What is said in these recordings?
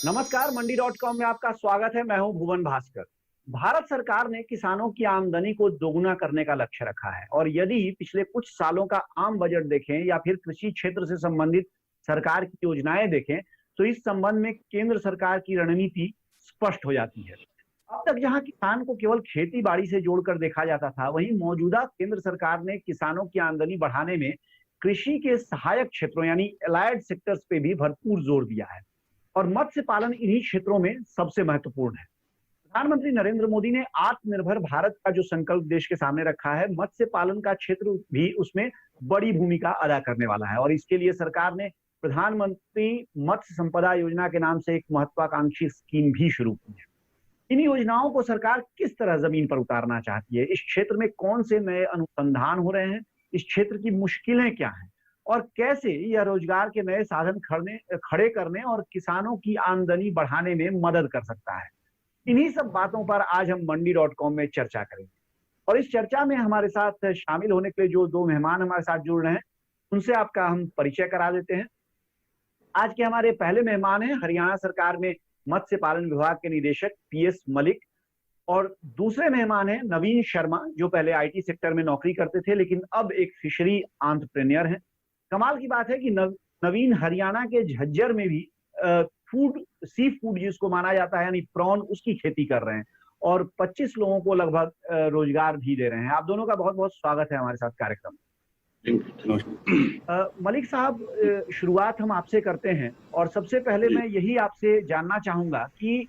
नमस्कार, मंडी.com में आपका स्वागत है। मैं हूं भुवन भास्कर। भारत सरकार ने किसानों की आमदनी को दोगुना करने का लक्ष्य रखा है और यदि पिछले कुछ सालों का आम बजट देखें या फिर कृषि क्षेत्र से संबंधित सरकार की योजनाएं देखें तो इस संबंध में केंद्र सरकार की रणनीति स्पष्ट हो जाती है। अब तक जहां किसान को केवल खेती बाड़ी से जोड़कर देखा जाता था, वहीं मौजूदा केंद्र सरकार ने किसानों की आमदनी बढ़ाने में कृषि के सहायक क्षेत्रों यानी एलाइड सेक्टर्स पे भी भरपूर जोर दिया है और मत्स्य पालन इन्हीं क्षेत्रों में सबसे महत्वपूर्ण है। प्रधानमंत्री नरेंद्र मोदी ने आत्मनिर्भर भारत का जो संकल्प देश के सामने रखा है, मत्स्य पालन का क्षेत्र भी उसमें बड़ी भूमिका अदा करने वाला है और इसके लिए सरकार ने प्रधानमंत्री मत्स्य संपदा योजना के नाम से एक महत्वाकांक्षी स्कीम भी शुरू की है। इन योजनाओं को सरकार किस तरह जमीन पर उतारना चाहती है, इस क्षेत्र में कौन से नए अनुसंधान हो रहे हैं, इस क्षेत्र की मुश्किलें क्या हैं और कैसे यह रोजगार के नए साधन खड़े करने और किसानों की आमदनी बढ़ाने में मदद कर सकता है। इन्हीं सब बातों पर आज हम मंडी.com में चर्चा करेंगे और इस चर्चा में हमारे साथ शामिल होने के लिए जो दो मेहमान हमारे साथ जुड़ रहे हैं, उनसे आपका हम परिचय करा देते हैं। आज के हमारे पहले मेहमान हैं हरियाणा सरकार में मत्स्य पालन विभाग के निदेशक पीएस मलिक और दूसरे मेहमान हैं नवीन शर्मा, जो पहले आईटी सेक्टर में नौकरी करते थे लेकिन अब एक फिशरी एंटरप्रेन्योर हैं। कमाल की बात है कि नवीन हरियाणा के झज्जर में भी सी फूड जिसको माना जाता है यानी प्रॉन, उसकी खेती कर रहे हैं और 25 लोगों को लगभग रोजगार भी दे रहे हैं। आप दोनों का बहुत बहुत स्वागत है हमारे साथ कार्यक्रम में। मलिक साहब, शुरुआत हम आपसे करते हैं और सबसे पहले मैं यही आपसे जानना चाहूंगा कि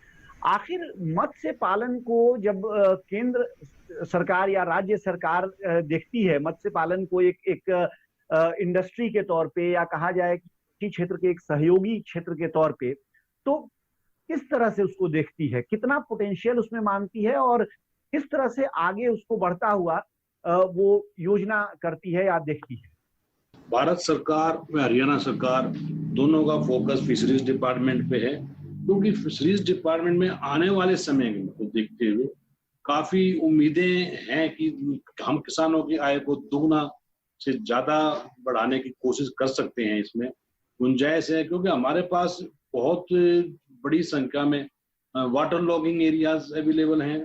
आखिर मत्स्य पालन को जब केंद्र सरकार या राज्य सरकार देखती है, मत्स्य पालन को एक इंडस्ट्री के तौर पे या कहा जाए कि क्षेत्र के एक सहयोगी क्षेत्र के तौर पे, तो किस तरह से उसको देखती है, कितना पोटेंशियल उसमें मानती है और किस तरह से आगे उसको बढ़ता हुआ वो योजना करती है या देखती है? भारत सरकार में हरियाणा सरकार दोनों का फोकस फिशरीज डिपार्टमेंट पे है, क्योंकि फिशरीज डिपार्टमेंट में आने वाले समय को देखते हुए काफी उम्मीदें हैं कि हम किसानों की आय को दुगना से ज्यादा बढ़ाने की कोशिश कर सकते हैं। इसमें गुंजाइश है क्योंकि हमारे पास बहुत बड़ी संख्या में वाटर लॉगिंग एरियाज अवेलेबल हैं,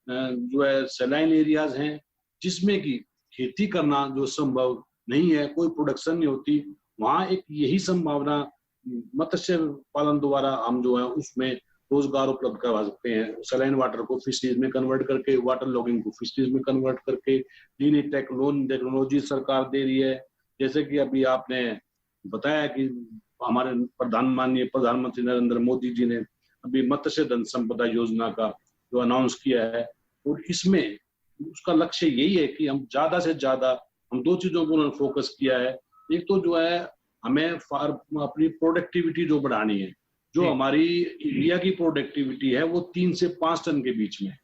जो है सैलाइन एरियाज हैं, जिसमें कि खेती करना जो संभव नहीं है, कोई प्रोडक्शन नहीं होती, वहाँ एक यही संभावना मत्स्य पालन द्वारा हम जो है उसमें रोजगार उपलब्ध करवा सकते हैं। सैलाइन वाटर को फिशरीज में कन्वर्ट करके, वाटर लॉगिंग को फिशरीज में कन्वर्ट करके नई टेक्नोलॉजी सरकार दे रही है। जैसे कि अभी आपने बताया कि हमारे माननीय प्रधानमंत्री नरेंद्र मोदी जी ने अभी मत्स्य धन संपदा योजना का जो अनाउंस किया है और इसमें उसका लक्ष्य यही है कि हम ज्यादा से ज्यादा हम दो चीजों को उन्होंने फोकस किया है। एक तो जो है हमें अपनी प्रोडक्टिविटी जो बढ़ानी है, जो हमारी इंडिया की प्रोडक्टिविटी है वो 3 से 5 टन के बीच में है।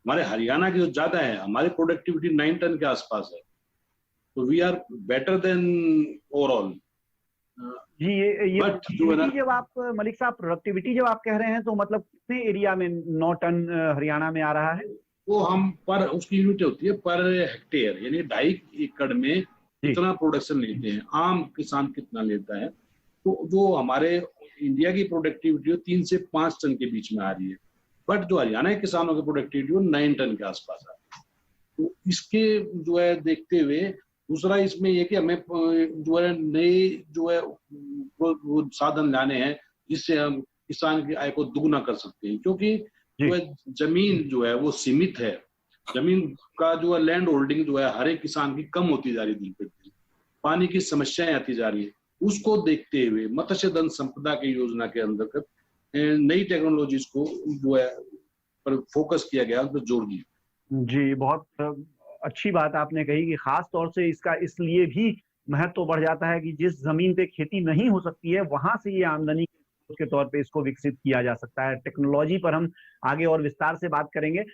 हमारे हरियाणा की जो ज्यादा है, हमारी प्रोडक्टिविटी 9 टन के आसपास है, तो we are better than overall. जी, ये प्रोडक्टिविटी जब आप मलिक साहब प्रोडक्टिविटी जब आप कह रहे हैं तो मतलब कितने एरिया में 9 टन हरियाणा में आ रहा है? वो हम पर उसकी यूनिट होती है पर हेक्टेयर, यानी 2.5 एकड़ में कितना प्रोडक्शन लेते हैं, आम किसान कितना लेता है। तो जो हमारे इंडिया की प्रोडक्टिविटी है 3 से 5 टन के बीच में आ रही है, बट जो हरियाणा के किसानों की प्रोडक्टिविटी वो 9 टन के आसपास आ रही है। तो इसके जो है देखते हुए दूसरा इसमें यह कि हमें जो है नए जो है वो साधन लाने हैं जिससे हम किसान की आय को दुगना कर सकते हैं, क्योंकि जो है जमीन जो है वो सीमित है। जमीन का जो है लैंड होल्डिंग जो है हर एक किसान की कम होती जा रही है दिन पे दिन, पानी की समस्याएं आती जा रही है। उसको देखते हुए मत्स्य धन संपदा की योजना के अंतर्गत नई टेक्नोलॉजीज को जो है पर फोकस किया गया, उस पर जोर दिया। जी, बहुत अच्छी बात आपने कही कि खास तौर से इसका इसलिए भी महत्व बढ़ जाता है कि जिस जमीन पे खेती नहीं हो सकती है वहां से ये आमदनी के तौर पे इसको विकसित किया जा सकता है। टेक्नोलॉजी पर हम आगे और विस्तार से बात करेंगे।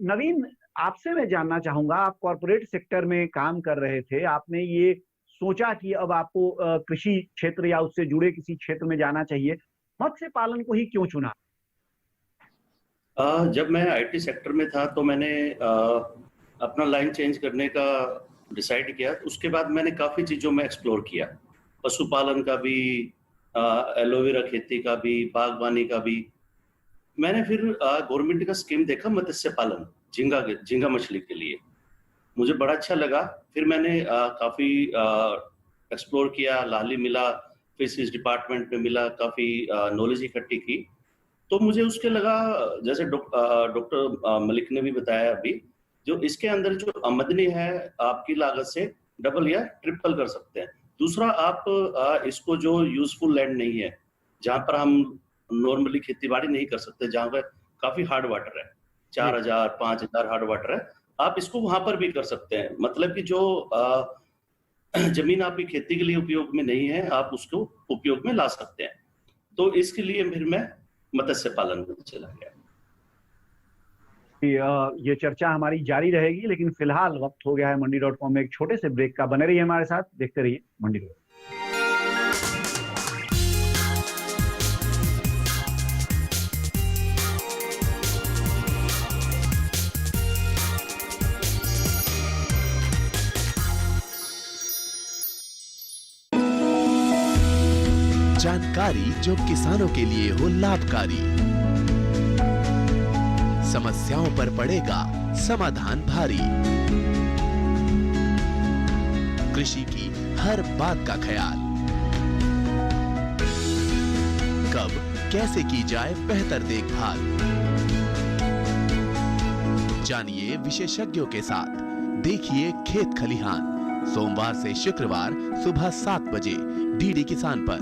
नवीन, आपसे मैं जानना चाहूंगा, आप कॉर्पोरेट सेक्टर में काम कर रहे थे, आपने ये सोचा कि अब आपको कृषि क्षेत्र या उससे जुड़े किसी क्षेत्र में जाना चाहिए, मत्स्य पालन को ही क्यों चुना? जब मैं आईटी सेक्टर में था तो मैंने अपना लाइन चेंज करने का डिसाइड किया। उसके बाद मैंने काफ़ी चीज़ों में एक्सप्लोर किया, पशुपालन का भी एलोवेरा खेती का भी, बागवानी का भी। मैंने फिर गवर्नमेंट का स्कीम देखा मत्स्य पालन, झींगा मछली के लिए। मुझे बड़ा अच्छा लगा। फिर मैंने काफी एक्सप्लोर किया, लाली मिला, फिशरीज डिपार्टमेंट में मिला, काफी नॉलेज इकट्ठी की। तो मुझे उसके लगा, जैसे डॉक्टर मलिक ने भी बताया अभी, जो इसके अंदर जो आमदनी है आपकी लागत से डबल या ट्रिपल कर सकते हैं। दूसरा, आप इसको जो यूजफुल लैंड नहीं है, जहां पर हम नॉर्मली खेती बाड़ी नहीं कर सकते, जहां पर काफी हार्ड वाटर है, 4000 5000 हार्ड वाटर है, आप इसको वहां पर भी कर सकते हैं। मतलब कि जो जमीन आपकी खेती के लिए उपयोग में नहीं है, आप उसको उपयोग में ला सकते हैं। तो इसके लिए फिर मैं मत्स्य पालन में चला गया। ये चर्चा हमारी जारी रहेगी, लेकिन फिलहाल वक्त हो गया है मंडी.com में एक छोटे से ब्रेक का। बने रहिए हमारे साथ, देखते रहिए मंडी.com। जानकारी जो किसानों के लिए हो लाभकारी, समस्याओं पर पड़ेगा समाधान भारी, कृषि की हर बात का ख्याल, कब कैसे की जाए बेहतर देखभाल। जानिए विशेषज्ञों के साथ, देखिए खेत खलिहान, सोमवार से शुक्रवार सुबह 7 बजे डीडी किसान पर।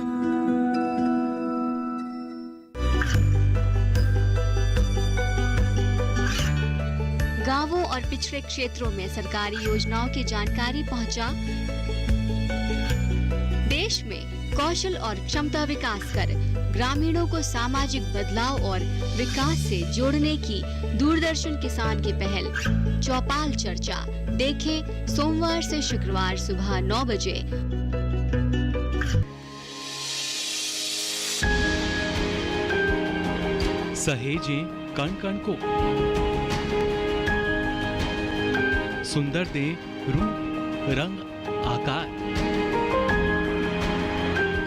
गांवों और पिछड़े क्षेत्रों में सरकारी योजनाओं की जानकारी पहुंचा। देश में कौशल और क्षमता विकास कर ग्रामीणों को सामाजिक बदलाव और विकास से जोड़ने की दूरदर्शन किसान की पहल चौपाल चर्चा देखें सोमवार से शुक्रवार सुबह 9 बजे। सहेजें कण कण को, सुंदर दे रूप रंग आकार,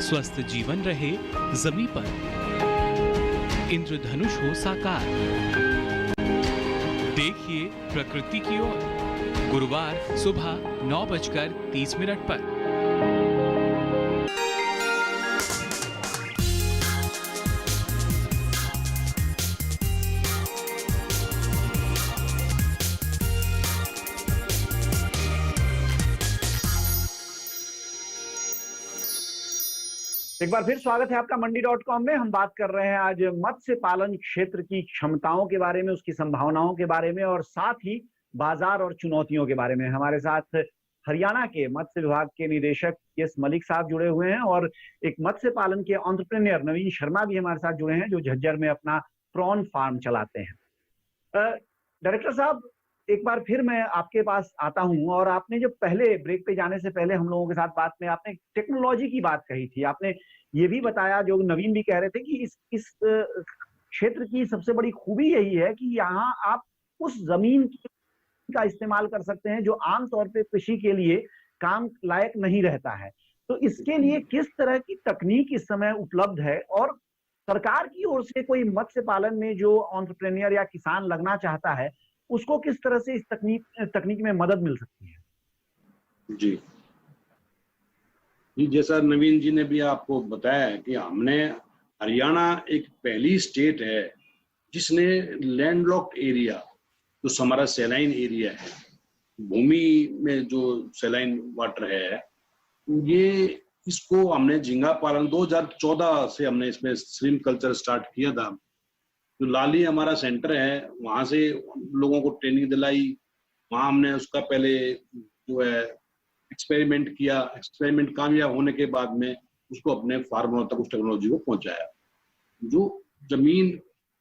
स्वस्थ जीवन रहे जमीन पर, इंद्रधनुष हो साकार। देखिए प्रकृति की ओर, गुरुवार सुबह 9:30 पर। एक बार फिर स्वागत है आपका मंडी.com में। हम बात कर रहे हैं आज मत्स्य पालन क्षेत्र की क्षमताओं के बारे में, उसकी संभावनाओं के बारे में, और साथ ही बाजार और चुनौतियों के बारे में। हमारे साथ हरियाणा के मत्स्य विभाग के निदेशक एस मलिक साहब जुड़े हुए हैं, और एक मत्स्य पालन के एंटरप्रेन्योर नवीन शर्मा भी हमारे साथ जुड़े हैं, जो झज्जर में अपना प्रॉन फार्म चलाते हैं। डायरेक्टर साहब, एक बार फिर मैं आपके पास आता हूं, और आपने जो पहले ब्रेक पे जाने से पहले हम लोगों के साथ बात में आपने टेक्नोलॉजी की बात कही थी। आपने ये भी बताया, जो नवीन भी कह रहे थे, कि इस क्षेत्र की सबसे बड़ी खूबी यही है कि यहाँ आप उस जमीन का इस्तेमाल कर सकते हैं जो आमतौर पे कृषि के लिए काम लायक नहीं रहता है। तो इसके लिए किस तरह की तकनीक इस समय उपलब्ध है, और सरकार की ओर से कोई मत्स्य पालन में जो एंटरप्रेन्योर या किसान लगना चाहता है, उसको किस तरह से इस तकनीक में मदद मिल सकती है? जी, जैसा नवीन जी ने भी आपको बताया कि हमने, हरियाणा एक पहली स्टेट है जिसने लैंडलॉक्ड एरिया, जो हमारा सैलाइन एरिया है, भूमि में जो सैलाइन वाटर है, ये इसको हमने झींगा पालन 2014 से हमने इसमें श्रिम्प कल्चर स्टार्ट किया था। जो लाली हमारा सेंटर है, वहां से लोगों को ट्रेनिंग दिलाई, वहां हमने उसका पहले जो है एक्सपेरिमेंट किया। एक्सपेरिमेंट कामयाब होने के बाद में उसको अपने फार्मरों तक उस टेक्नोलॉजी को पहुंचाया। जो जमीन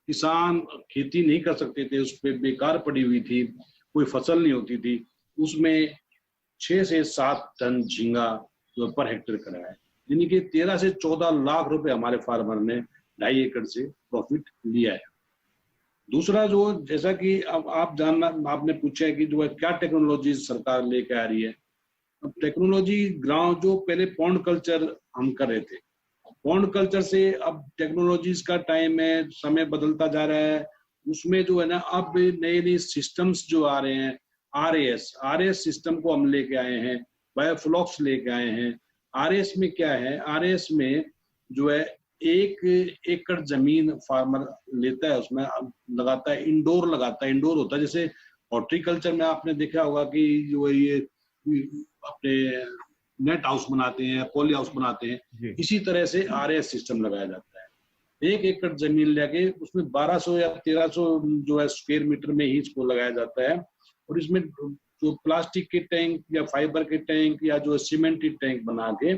किसान खेती नहीं कर सकते थे, उस पर बेकार पड़ी हुई थी, कोई फसल नहीं होती थी, उसमें 6 से 7 टन झींगा जो पर हेक्टेयर कराया, यानी कि 13 से 14 लाख रुपए हमारे फार्मर ने 2.5 एकड़ से प्रॉफिट लिया है। दूसरा, जो जैसा कि अब आपने पूछा है कि जो है क्या टेक्नोलॉजी सरकार लेके आ रही है। अब टेक्नोलॉजी ग्राउंड, जो पहले पॉन्ड कल्चर हम कर रहे थे, पॉन्ड कल्चर से अब टेक्नोलॉजीज का टाइम है, समय बदलता जा रहा है, उसमें जो है ना अब नए नए सिस्टम्स जो आ रहे हैं, आरएस सिस्टम को हम लेके आए हैं, बायोफ्लॉक्स लेके आए हैं। आरएस में क्या है, आरएस में जो है 1 एकड़ जमीन फार्मर लेता है, उसमें लगाता है, इंडोर लगाता है। इंडोर होता है जैसे हॉर्टिकल्चर में आपने देखा होगा कि जो ये अपने नेट हाउस बनाते हैं, पॉली हाउस बनाते हैं, इसी तरह से आरएस सिस्टम लगाया जाता है। 1 एकड़ जमीन लेके उसमें 1200 या 1300 जो है स्क्वायर मीटर में ही इसको लगाया जाता है, और इसमें जो प्लास्टिक के टैंक या फाइबर के टैंक या जो सीमेंटेड टैंक बना के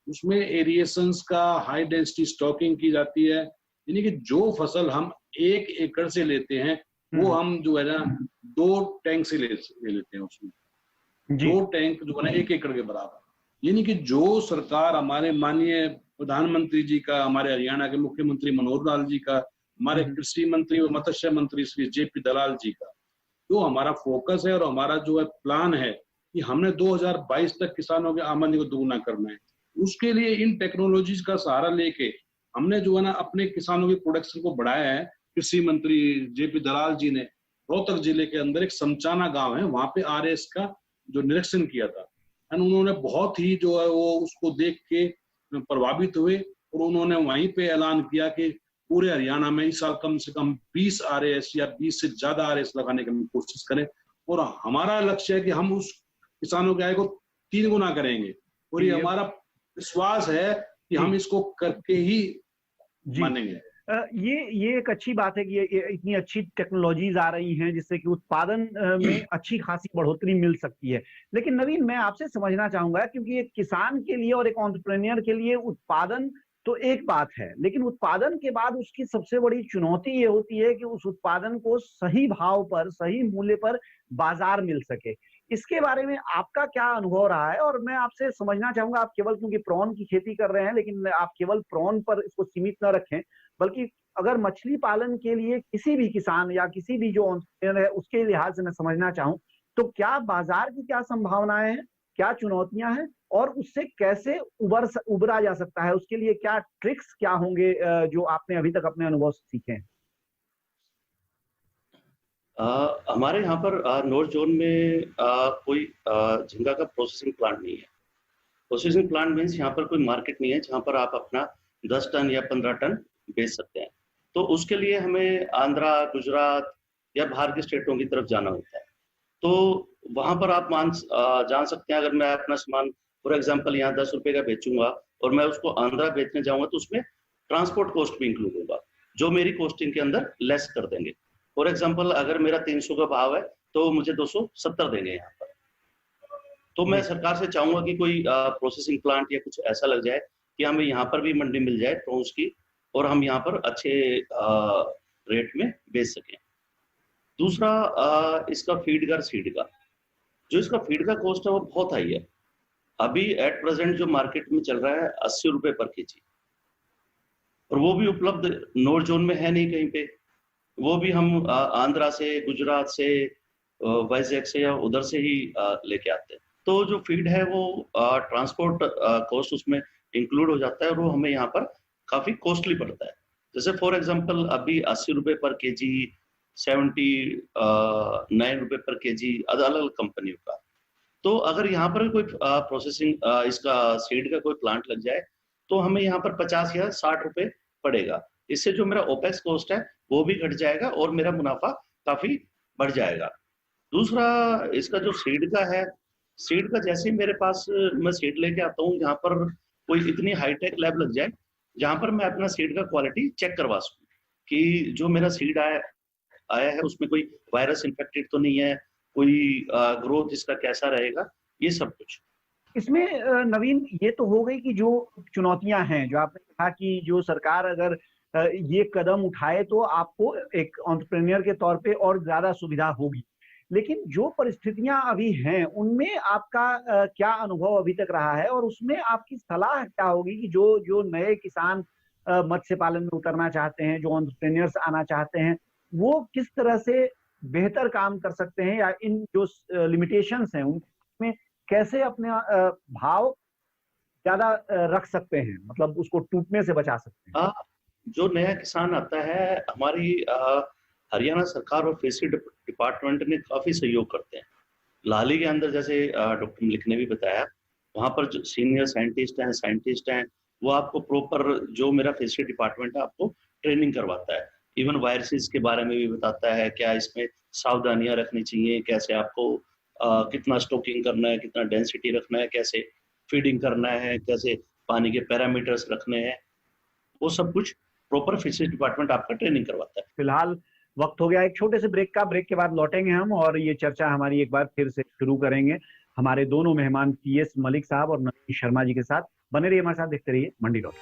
उसमें एरिएशंस का हाई डेंसिटी स्टॉकिंग की जाती है। यानी कि जो फसल हम 1 एकड़ से लेते हैं वो हम जो है ना 2 टैंक से ले लेते हैं, उसमें 2 टैंक जो है ना 1 एकड़ के बराबर। यानी कि जो सरकार हमारे माननीय प्रधानमंत्री जी का, हमारे हरियाणा के मुख्यमंत्री मनोहर लाल जी का, हमारे कृषि मंत्री और मत्स्य मंत्री श्री जेपी दलाल जी का जो हमारा फोकस है और हमारा जो है प्लान है कि हमने 2022 तक किसानों की आमदनी को दोगुना करना है, उसके लिए इन टेक्नोलॉजीज का सहारा लेके हमने जो है ना अपने किसानों की प्रोडक्शन को बढ़ाया है। कृषि मंत्री जेपी दलाल जी ने रोहतक जिले के अंदर एक समचाना गांव है, वहां पे आरएस का जो निरीक्षण किया था, एंड उन्होंने बहुत ही जो है वो उसको देख के प्रभावित हुए, और उन्होंने वहीं पे ऐलान किया कि पूरे हरियाणा में इस साल कम से कम 20 आरएस या 20 से ज्यादा आरएस लगाने की कोशिश करें, और हमारा लक्ष्य है कि हम उस किसानों की आय को 3 गुना करेंगे, और ये हमारा विश्वास है कि हम इसको करके ही मानेंगे। ये एक अच्छी बात है कि ये इतनी अच्छी टेक्नोलॉजीज आ रही हैं जिससे कि उत्पादन में अच्छी खासी बढ़ोतरी मिल सकती है। लेकिन नवीन, मैं आपसे समझना चाहूंगा, क्योंकि एक किसान के लिए और एक एंटरप्रेन्योर के लिए उत्पादन तो एक बात है, लेकिन उत्पादन के बाद उसकी सबसे बड़ी चुनौती ये होती है कि उस उत्पादन को सही भाव पर, सही मूल्य पर बाजार मिल सके। इसके बारे में आपका क्या अनुभव रहा है? और मैं आपसे समझना चाहूंगा, आप केवल क्योंकि प्रॉन की खेती कर रहे हैं, लेकिन आप केवल प्रॉन पर इसको सीमित न रखें, बल्कि अगर मछली पालन के लिए किसी भी किसान या किसी भी जो एंटरप्रेन्योर है उसके लिहाज से मैं समझना चाहूं, तो क्या बाजार की क्या संभावनाएं हैं, क्या चुनौतियां हैं, और उससे कैसे उबरा जा सकता है? उसके लिए क्या ट्रिक्स क्या होंगे जो आपने अभी तक अपने अनुभव से सीखे हैं? हमारे यहाँ पर नॉर्थ जोन में कोई झींगा का प्रोसेसिंग प्लांट नहीं है। प्रोसेसिंग प्लांट मीन्स यहाँ पर कोई मार्केट नहीं है जहाँ पर आप अपना 10 टन या 15 टन बेच सकते हैं। तो उसके लिए हमें आंध्रा, गुजरात या बाहर के स्टेटों की तरफ जाना होता है। तो वहां पर आप जान सकते हैं, अगर मैं अपना सामान फॉर एग्जांपल यहाँ 10 रुपए का बेचूंगा और मैं उसको आंध्रा बेचने जाऊंगा तो उसमें ट्रांसपोर्ट कॉस्ट भी इंक्लूड होगा, जो मेरी कॉस्टिंग के अंदर लेस कर देंगे। फॉर एग्जांपल अगर मेरा 300 का भाव है तो मुझे 270 देंगे यहाँ पर। तो मैं सरकार से चाहूंगा कि कोई प्रोसेसिंग प्लांट या कुछ ऐसा लग जाए कि हमें यहाँ पर भी मंडी मिल जाए प्रॉन्स की, और हम यहाँ पर अच्छे रेट में बेच सकें। दूसरा इसका फीड का सीड का, जो इसका फीड का कॉस्ट है वो बहुत हाई है। अभी एट प्रेजेंट जो मार्केट में चल रहा है 80 रुपए पर केजी, और वो भी उपलब्ध नॉर्थ जोन में है नहीं कहीं पे। वो भी हम आंध्रा से, गुजरात से, वाइजैक से या उधर से ही लेके आते हैं। तो जो फीड है वो ट्रांसपोर्ट कॉस्ट उसमें इंक्लूड हो जाता है, और वो हमें यहाँ पर काफी कॉस्टली पड़ता है। जैसे फॉर एग्जांपल अभी 80 रुपए पर केजी, 79 रुपए पर केजी अलग अलग कंपनियों का। तो अगर यहाँ पर कोई प्रोसेसिंग इसका सीड का कोई प्लांट लग जाए तो हमें यहाँ पर 50 या 60 रुपए पड़ेगा। इससे जो मेरा ओपेक्स कॉस्ट है वो भी घट जाएगा और मेरा मुनाफा काफी बढ़ जाएगा। दूसरा इसका जो सीड का है, सीड का जैसे ही मेरे पास मैं सीड लेके आता हूँ, यहाँ पर कोई इतनी हाईटेक लैब लग जाए जहां पर मैं अपना सीड का क्वालिटी चेक करवा सकूं कि जो मेरा सीड आया है उसमें कोई वायरस इन्फेक्टेड तो नहीं है, कोई ग्रोथ इसका कैसा रहेगा, ये सब कुछ। इसमें नवीन ये तो हो गई कि जो चुनौतियां हैं, जो आपने कहा कि जो सरकार अगर ये कदम उठाए तो आपको एक एंटरप्रेन्योर के तौर पे और ज्यादा सुविधा होगी। लेकिन जो परिस्थितियां अभी हैं उनमें आपका क्या अनुभव अभी तक रहा है, और उसमें आपकी सलाह क्या होगी कि जो नए किसान मत्स्य पालन में उतरना चाहते हैं, जो एंटरप्रेन्योर्स आना चाहते हैं, वो किस तरह से बेहतर काम कर सकते हैं, या इन जो लिमिटेशंस हैं उनमें कैसे अपने भाव ज्यादा रख सकते हैं, मतलब उसको टूटने से बचा सकते हैं? जो नया किसान आता है, हमारी हरियाणा सरकार और फिशरी डिपार्टमेंट ने काफी सहयोग करते हैं। लाली के अंदर जैसे डॉक्टर मलिक ने भी बताया, वहाँ पर जो सीनियर साइंटिस्ट हैं, वो आपको प्रॉपर, जो मेरा फिशरी डिपार्टमेंट है, आपको ट्रेनिंग करवाता है। इवन वायरसेस के बारे में भी बताता है, क्या इसमें सावधानियां रखनी चाहिए, कैसे आपको कितना स्टॉकिंग करना है, कितना डेंसिटी रखना है, कैसे फीडिंग करना है, कैसे पानी के पैरामीटर्स रखने हैं, वो सब कुछ प्रॉपर फिशरीज डिपार्टमेंट आपका ट्रेनिंग करवाता है। फिलहाल वक्त हो गया एक छोटे से ब्रेक का। ब्रेक के बाद लौटेंगे हम और ये चर्चा हमारी एक बार फिर से शुरू करेंगे हमारे दोनों मेहमान PS मलिक साहब और नवीन शर्मा जी के साथ। बने रहिए हमारे साथ, देखते रहिए मंडी डॉट।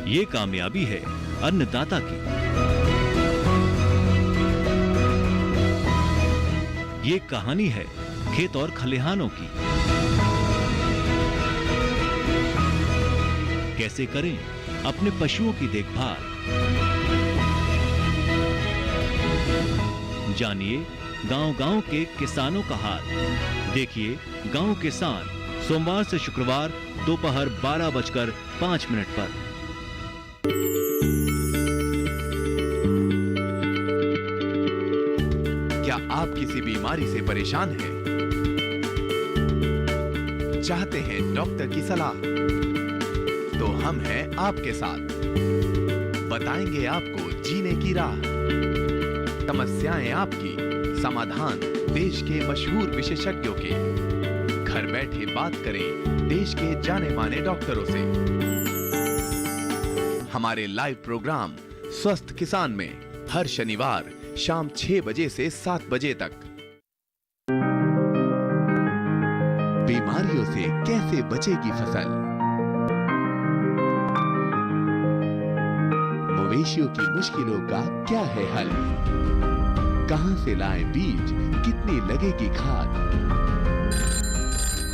ये कामयाबी है अन्नदाता की, ये कहानी है खेत और खलिहानों की। कैसे करें अपने पशुओं की देखभाल, जानिए गांव-गांव के किसानों का हाल। देखिए गांव किसान, सोमवार से शुक्रवार दोपहर 12:05 पर। क्या आप किसी बीमारी से परेशान हैं? चाहते हैं डॉक्टर की सलाह? तो हम हैं आपके साथ। बताएंगे आपको जीने की राह। समस्याएं आपकी, समाधान देश के मशहूर विशेषज्ञों के। घर बैठे बात करें देश के जाने माने डॉक्टरों से। हमारे लाइव प्रोग्राम स्वस्थ किसान में हर शनिवार शाम 6 बजे से 7 बजे तक। बीमारियों से कैसे बचेगी फसल? मवेशियों की मुश्किलों का क्या है हल? कहां से लाएं बीज, कितनी लगेगी खाद?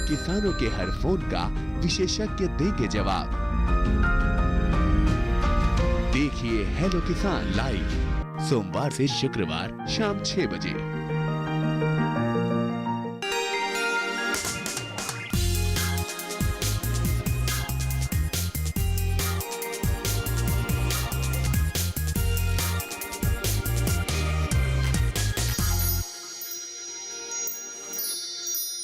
किसानों के हर फोन का विशेषज्ञ देंगे जवाब। देखिए हेलो किसान लाइव सोमवार से शुक्रवार शाम 6 बजे।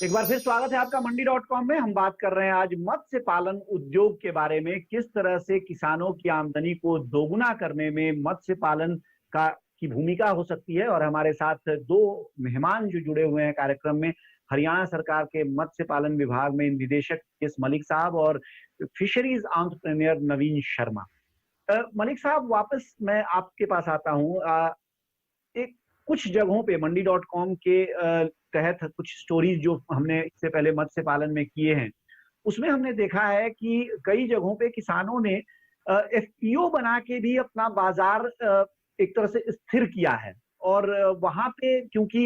एक बार फिर स्वागत है आपका मंडी.com में। हम बात कर रहे हैं आज मत्स्य पालन उद्योग के बारे में, किस तरह से किसानों की आमदनी को दोगुना करने में मत्स्य पालन की भूमिका हो सकती है। और हमारे साथ दो मेहमान जो जुड़े हुए हैं कार्यक्रम में, हरियाणा सरकार के मत्स्य पालन विभाग में निदेशक PS मलिक साहब और फिशरीज एंटरप्रेन्योर नवीन शर्मा। मलिक साहब, वापस मैं आपके पास आता हूँ। एक कुछ जगहों पे मंडी.com के तहत कुछ स्टोरीज जो हमने इससे पहले मत्स्य पालन में किए हैं, उसमें हमने देखा है कि कई जगहों पे किसानों ने FPO बना के भी अपना बाजार एक तरह से स्थिर किया है। और वहां पे क्योंकि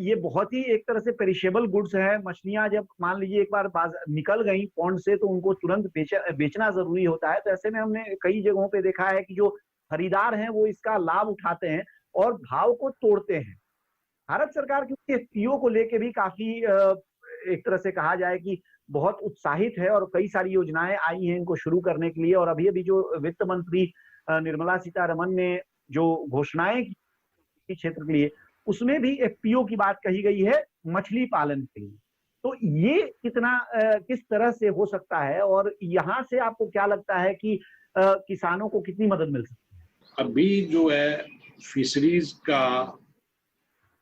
ये बहुत ही एक तरह से पेरिशेबल गुड्स है, मछलियां जब मान लीजिए एक बार निकल गई पॉन्ड से तो उनको तुरंत बेचना जरूरी होता है। तो ऐसे में हमने कई जगहों पे देखा है कि जो खरीदार हैं वो इसका लाभ उठाते हैं और भाव को तोड़ते हैं। भारत सरकार क्योंकि FPO को लेके भी काफी एक तरह से कहा जाए कि बहुत उत्साहित है और कई सारी योजनाएं आई हैं इनको शुरू करने के लिए। और अभी जो वित्त मंत्री निर्मला सीतारमण ने जो घोषणाएं की क्षेत्र के लिए, उसमें भी FPO की बात कही गई है मछली पालन के लिए। तो ये किस तरह से हो सकता है और यहाँ से आपको क्या लगता है कि किसानों को कितनी मदद मिल सकती है? अभी जो है फिशरीज का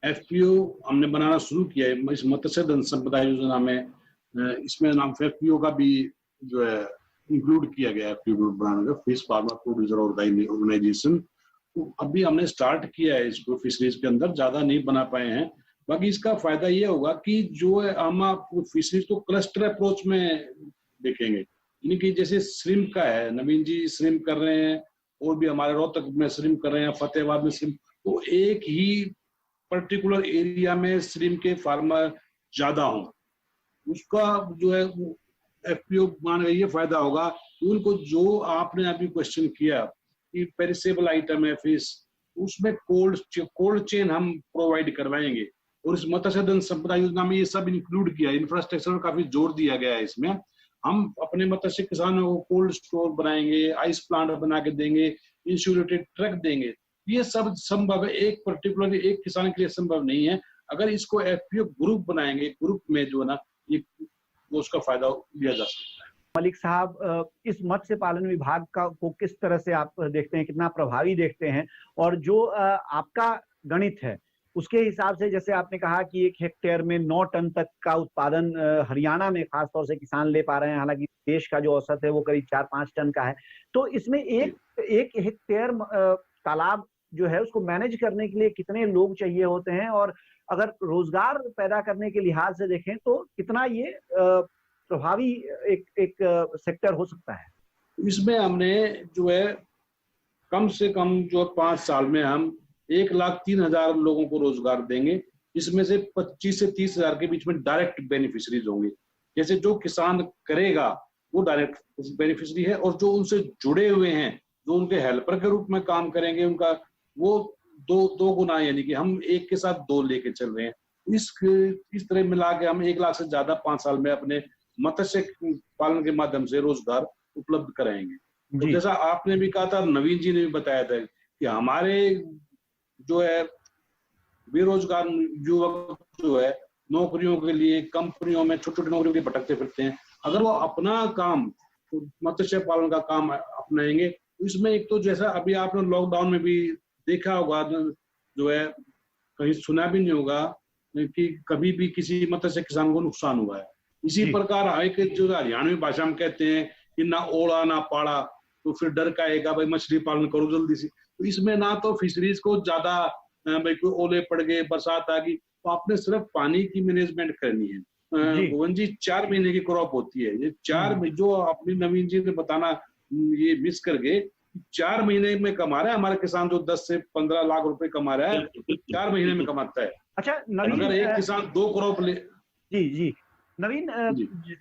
FPO हमने बनाना शुरू किया है इस मत्स्य धन संपदा योजना में। इसमें नाम FPO का भी जो है इंक्लूड किया गया है, FPO बनाने का, फिश फार्मर प्रोड्यूसर ऑर्गेनाइजेशन। तो अभी हमने स्टार्ट किया है इसको फिशरीज के अंदर, ज्यादा नहीं बना पाए हैं। बाकी इसका फायदा ये होगा कि जो है हम आपको फिशरीज को क्लस्टर अप्रोच में देखेंगे, यानी कि जैसे श्रिम्प का है, नवीन जी श्रिम्प कर रहे हैं और भी हमारे रोहतक में श्रिम्प कर रहे हैं, फतेहाबाद में श्रिम्प, तो एक ही पर्टिकुलर एरिया में श्रिम्प के फार्मर ज्यादा हों, उसका जो है एफपीओ मान ये फायदा होगा कि उनको जो आपने अभी क्वेश्चन किया कि पेरिसेबल आइटम है फिश, उसमें कोल्ड चेन हम प्रोवाइड करवाएंगे और इस मत्स्य धन संपदा योजना में ये सब इंक्लूड किया। इंफ्रास्ट्रक्चर में काफी जोर दिया गया है इसमें। हम अपने मत्स्य किसानों को कोल्ड स्टोर बनाएंगे, आइस प्लांट बना के देंगे, इंसुलेटेड ट्रक देंगे। ये सब संभव है, एक पर्टिकुलर एक किसान के लिए संभव नहीं है। अगर इसको एफपीओ ग्रुप बनाएंगे, ग्रुप में जो है ना ये उसका फायदा लिया जा सकता है। मलिक साहब, इस मत्स्य पालन विभाग को किस तरह से आप देखते हैं, कितना प्रभावी देखते हैं? और जो आपका गणित है उसके हिसाब से, जैसे आपने कहा कि 1 हेक्टेयर में 9 टन तक का उत्पादन हरियाणा में खासतौर से किसान ले पा रहे हैं, हालांकि देश का जो औसत है वो करीब 4-5 टन का है। तो इसमें एक हेक्टेयर तालाब जो है उसको मैनेज करने के लिए कितने लोग चाहिए होते हैं, और अगर रोजगार पैदा करने के लिहाज से देखें तो कितना ये प्रभावी एक सेक्टर हो सकता है? इसमें हमने जो है कम से कम जो 5 साल में हम 1,03,000 लोगों को रोजगार देंगे। इसमें से 25 से 30,000 के बीच में डायरेक्ट बेनिफिशियरीज होंगे। जैसे जो किसान करेगा वो डायरेक्ट बेनिफिशियरी है, और जो उनसे जुड़े हुए हैं, जो उनके हेल्पर के रूप में काम करेंगे, उनका वो दो गुना, यानी कि हम 1 के साथ 2 लेके चल रहे हैं। इस तरह मिला के हम 1 लाख से ज्यादा 5 साल में अपने मत्स्य पालन के माध्यम से रोजगार उपलब्ध कराएंगे। तो जैसा आपने भी कहा था, नवीन जी ने भी बताया था कि हमारे जो है बेरोजगार युवक जो है नौकरियों के लिए कंपनियों में छोटी छोटी नौकरियों के लिए भटकते फिरते हैं। अगर वो अपना काम मत्स्य पालन का काम अपनाएंगे तो इसमें एक तो जैसा अभी आपने लॉकडाउन में भी देखा होगा, जो है कहीं सुना भी नहीं होगा कि कभी भी किसी मत्स्य किसान को नुकसान हुआ है। इसी प्रकार एक जो हरियाणवी भाषा में कहते हैं कि ना ओढ़ा ना पाड़ा, तो फिर डर का आएगा भाई मछली पालन करो जल्दी से। तो इसमें ना तो फिशरीज को ज्यादा भाई कोई ओले पड़ गए, बरसात आ गई, तो आपने सिर्फ पानी की मैनेजमेंट करनी है। भुवन जी 4 महीने की क्रॉप होती है। ये 4 जो अपनी नवीन जी ने बताना ये मिस कर गए, 4 महीने में कमा रहा है हमारा किसान, जो 10 से 15 लाख रुपए कमा रहा है 4 महीने में कमाता है। अच्छा नवीन, अगर एक किसान 2 क्रॉप ले। जी नवीन,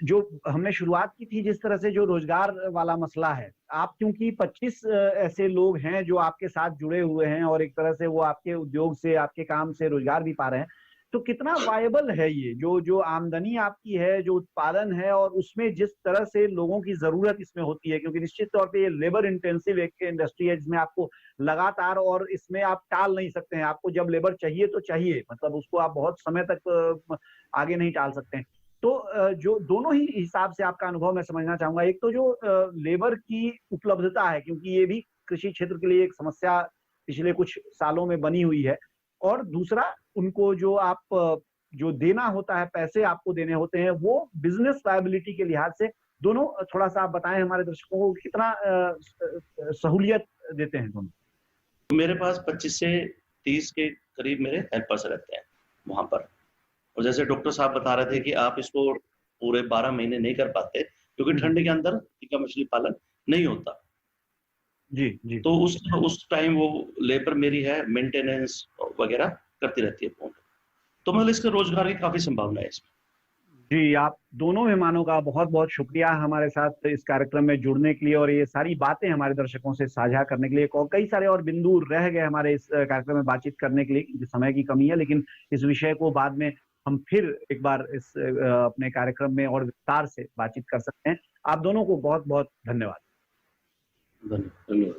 जो हमने शुरुआत की थी जिस तरह से जो रोजगार वाला मसला है, आप क्योंकि 25 ऐसे लोग हैं जो आपके साथ जुड़े हुए हैं और एक तरह से वो आपके उद्योग से, आपके काम से रोजगार भी पा रहे हैं, तो कितना वायबल है ये जो आमदनी आपकी है, जो उत्पादन है, और उसमें जिस तरह से लोगों की जरूरत इसमें होती है, क्योंकि निश्चित तौर पे ये लेबर इंटेंसिव एक इंडस्ट्री है जिसमें आपको लगातार, और इसमें आप टाल नहीं सकते हैं, आपको जब लेबर चाहिए तो चाहिए, मतलब उसको आप बहुत समय तक आगे नहीं टाल सकते हैं। तो जो दोनों ही हिसाब से आपका अनुभव मैं समझना चाहूंगा, एक तो जो लेबर की उपलब्धता है, क्योंकि ये भी कृषि क्षेत्र के लिए एक समस्या पिछले कुछ सालों में बनी हुई है, और दूसरा उनको जो देना होता है, पैसे आपको देने होते हैं, वो बिजनेस वायबिलिटी के लिहाज से दोनों थोड़ा सा आप बताएं हमारे दर्शकों को, कितना सहूलियत देते हैं दोनों? मेरे पास 25 से 30 के करीब मेरे हेल्पर्स रहते हैं वहां पर, और जैसे डॉक्टर साहब बता रहे थे कि आप इसको पूरे 12 महीने नहीं कर पाते क्योंकि ठंड के अंदर टीका मछली पालन नहीं होता। जी। तो उस टाइम वो लेबर मेरी है, मेंटेनेंस वगैरह करती रहती है। तो मतलब इसके रोजगार की काफी संभावना है इसमें। जी, आप दोनों मेहमानों का बहुत बहुत शुक्रिया हमारे साथ इस कार्यक्रम में जुड़ने के लिए, और ये सारी बातें हमारे दर्शकों से साझा करने के लिए। कई सारे और बिंदु रह गए हमारे इस कार्यक्रम में बातचीत करने के लिए, समय की कमी है, लेकिन इस विषय को बाद में हम फिर एक बार इस अपने कार्यक्रम में और विस्तार से बातचीत कर सकते हैं। आप दोनों को बहुत बहुत धन्यवाद। धन्यवाद।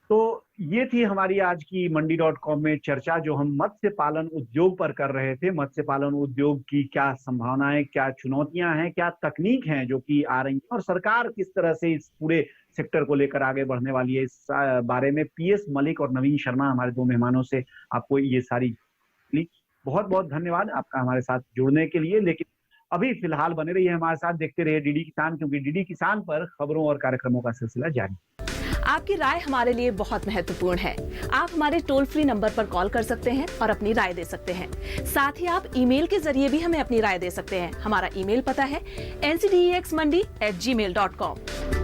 तो ये थी हमारी आज की मंडी.com में चर्चा, जो हम मत्स्य पालन उद्योग पर कर रहे थे। मत्स्य पालन उद्योग की क्या संभावनाएं, क्या चुनौतियां हैं, क्या तकनीक हैं जो कि आ रही हैं, और सरकार किस तरह से इस पूरे सेक्टर को लेकर आगे बढ़ने वाली है, इस बारे में PS मलिक और नवीन शर्मा, हमारे 2 मेहमानों से आपको ये सारी बहुत बहुत धन्यवाद आपका हमारे साथ जुड़ने के लिए। लेकिन अभी फिलहाल बने रहिए हमारे साथ, देखते रहिए DD किसान, क्योंकि DD किसान पर खबरों और कार्यक्रमों का सिलसिला जारी। आपकी राय हमारे लिए बहुत महत्वपूर्ण है। आप हमारे टोल फ्री नंबर पर कॉल कर सकते हैं और अपनी राय दे सकते हैं। साथ ही आप ईमेल के जरिए भी हमें अपनी राय दे सकते हैं। हमारा ईमेल पता है ncdexmandi@gmail.com।